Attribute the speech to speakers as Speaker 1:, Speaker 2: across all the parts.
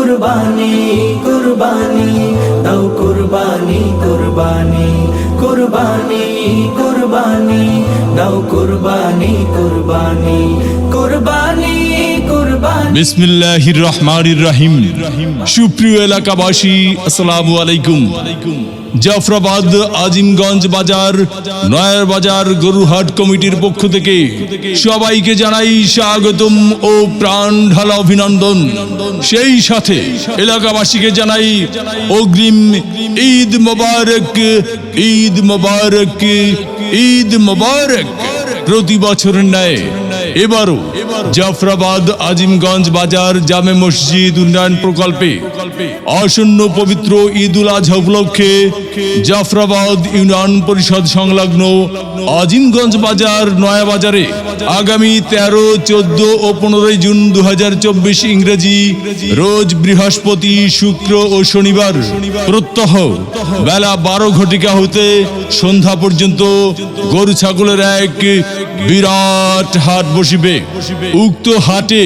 Speaker 1: কুরবানি কুরবানি দাও কুরবানি কুরবানি কুরবানি কুরবানি দাও কুরবানি কুরবানি কুরবানি কুরবানি।
Speaker 2: বিসমিল্লাহির রহমানির রহিম। সুপ্রিয় এলাকাবাসী, আসসালামু আলাইকুম। জাফরাবাদ আজিমগঞ্জ বাজার নয়ার বাজার গরুহাট কমিটির পক্ষ থেকে সবাইকে জানাই স্বাগতম ও প্রাণ ঢালা অভিনন্দন। সেই সাথে এলাকাবাসীকে জানাই অগ্রিম ঈদ মোবারক, ঈদ মোবারক, ঈদ মোবারক। প্রতি বছরের ন্যায় এবারও জাফরাবাদ আজিমগঞ্জ বাজার জামে মসজিদ উন্নয়ন প্রকল্পে আসন্ন পবিত্র ঈদ উল আজহা উপলক্ষে জাফরাবাদ ইউনিয়ন পরিষদ সংলগ্ন আজিমগঞ্জ বাজার নয়া বাজারে আগামী 13, 14 ও 15 জুন 2024 ইংরেজি রোজ বৃহস্পতি, শুক্র ও শনিবার প্রত্যহ বেলা 12 ঘটিকা হতে সন্ধ্যা পর্যন্ত গরু ছাগলের এক বিরাট হাট বসিবে। উক্ত হাটে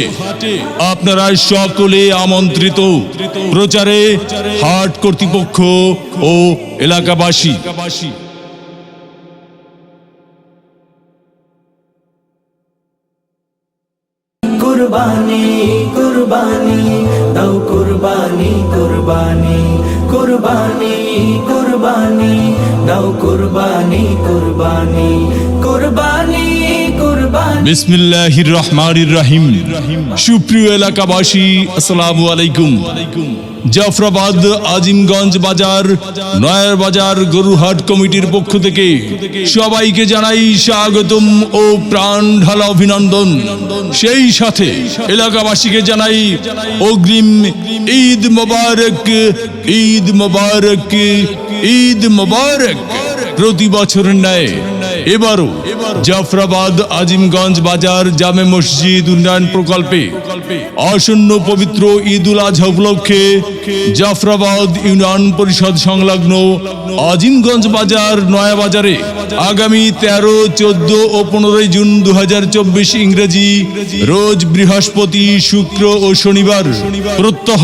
Speaker 2: আপনারা সকলে আমন্ত্রিত। প্রচারে হাট কর্তৃপক্ষ ও এলাকাবাসী।
Speaker 1: কুরবানি কুরবানি দাও কুরবানি কুরবানি কুরবানি কুরবানি দাও কুরবানি কুরবানি কুরবানি কুরবানি।
Speaker 2: বিসমিল্লাহির রহমানির রহিম। সুপ্রিয় এলাকাবাসী, আসসালামু আলাইকুম। জাফরাবাদ আজিমগঞ্জ বাজার নয়ার বাজার গরুহাট কমিটির পক্ষ থেকে সবাইকে জানাই স্বাগতম ও প্রাণ ঢালা অভিনন্দন। সেই সাথে এলাকাবাসীকে জানাই অগ্রিম ঈদ মোবারক, ঈদ মোবারক, ঈদ মোবারক। প্রতি বছরের ন্যায় এবারও জাফরাবাদ আজিমগঞ্জ বাজার জামে মসজিদ উন্নয়ন প্রকল্পে আসন্ন পবিত্র ঈদ উল আজহা উপলক্ষে জাফরাবাদ ইউনিয়ন পরিষদ সংলগ্ন আজিমগঞ্জ বাজার নয়া বাজারে আগামী 13, 14 ও 15 জুন 2024 ইংরেজি রোজ বৃহস্পতি, শুক্র ও শনিবার প্রত্যহ